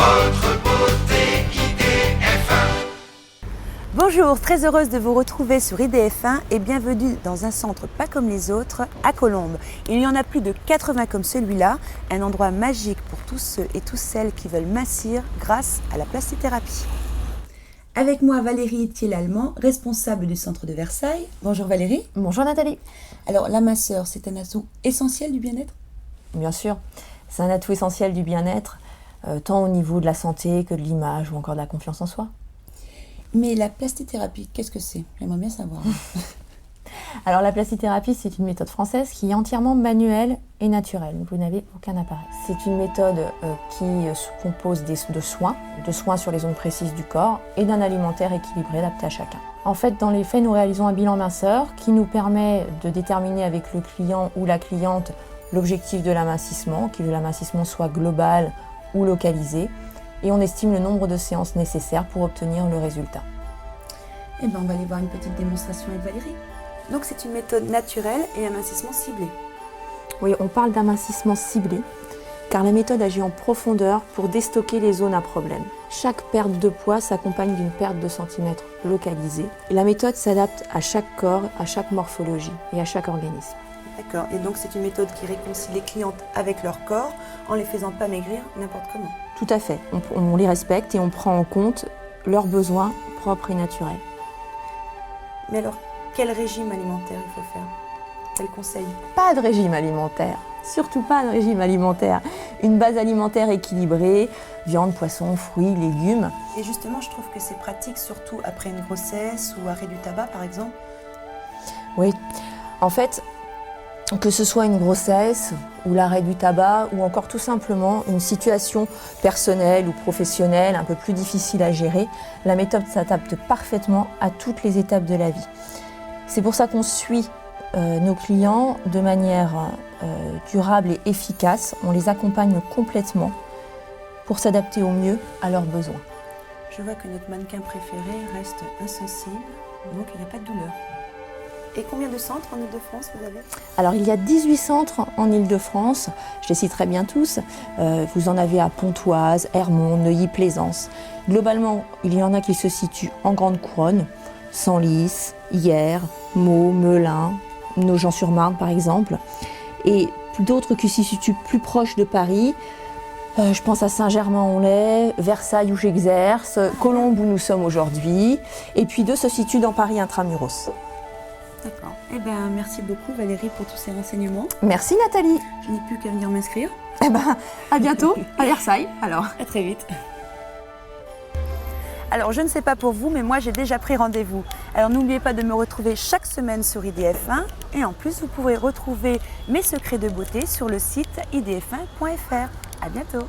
Votre beauté IDF1. Bonjour, très heureuse de vous retrouver sur IDF1 et bienvenue dans un centre pas comme les autres, à Colombes. Il y en a plus de 80 comme celui-là, un endroit magique pour tous ceux et toutes celles qui veulent mincir grâce à la plastithérapie. Avec moi Valérie Thiel-Allemand, responsable du centre de Versailles. Bonjour Valérie. Bonjour Nathalie. Alors la minceur, c'est un atout essentiel du bien-être ? Bien sûr, c'est un atout essentiel du bien-être, tant au niveau de la santé que de l'image ou encore de la confiance en soi. Mais la plastithérapie, qu'est-ce que c'est ? J'aimerais bien savoir. Alors la plastithérapie, c'est une méthode française qui est entièrement manuelle et naturelle. Vous n'avez aucun appareil. C'est une méthode qui se compose de soins sur les zones précises du corps et d'un alimentaire équilibré adapté à chacun. En fait, dans les faits, nous réalisons un bilan minceur qui nous permet de déterminer avec le client ou la cliente l'objectif de l'amincissement, que l'amincissement soit global ou localisé, et on estime le nombre de séances nécessaires pour obtenir le résultat. Eh bien, on va aller voir une petite démonstration avec Valérie. Donc, c'est une méthode naturelle et un amincissement ciblé. Oui, on parle d'amincissement ciblé, car la méthode agit en profondeur pour déstocker les zones à problème. Chaque perte de poids s'accompagne d'une perte de centimètres localisée. Et la méthode s'adapte à chaque corps, à chaque morphologie et à chaque organisme. D'accord, et donc c'est une méthode qui réconcilie les clientes avec leur corps en les faisant pas maigrir n'importe comment. Tout à fait, on les respecte et on prend en compte leurs besoins propres et naturels. Mais alors, quel régime alimentaire il faut faire ? Quel conseil ? Pas de régime alimentaire, surtout pas de régime alimentaire. Une base alimentaire équilibrée, viande, poisson, fruits, légumes. Et justement, je trouve que c'est pratique, surtout après une grossesse ou arrêt du tabac par exemple. Oui, en fait, que ce soit une grossesse ou l'arrêt du tabac ou encore tout simplement une situation personnelle ou professionnelle un peu plus difficile à gérer, la méthode s'adapte parfaitement à toutes les étapes de la vie. C'est pour ça qu'on suit nos clients de manière durable et efficace. On les accompagne complètement pour s'adapter au mieux à leurs besoins. Je vois que notre mannequin préféré reste insensible, donc il n'y a pas de douleur. Et combien de centres en Ile-de-France vous avez ? Alors il y a 18 centres en Ile-de-France, je les citerai bien tous. Vous en avez à Pontoise, Hermont, Neuilly-Plaisance. Globalement, il y en a qui se situent en Grande Couronne, Senlis, Hyères, Meaux, Melun, Nogent-sur-Marne par exemple. Et d'autres qui s'y situent plus proches de Paris. Je pense à Saint-Germain-en-Laye, Versailles où j'exerce, Colombes où nous sommes aujourd'hui. Et puis deux se situent dans Paris intramuros. D'accord. Eh bien, merci beaucoup Valérie pour tous ces renseignements. Merci Nathalie. Je n'ai plus qu'à venir m'inscrire. Eh ben, à bientôt à Versailles alors. À très vite. Alors, je ne sais pas pour vous, mais moi j'ai déjà pris rendez-vous. Alors, n'oubliez pas de me retrouver chaque semaine sur IDF1. Et en plus, vous pourrez retrouver mes secrets de beauté sur le site idf1.fr. À bientôt.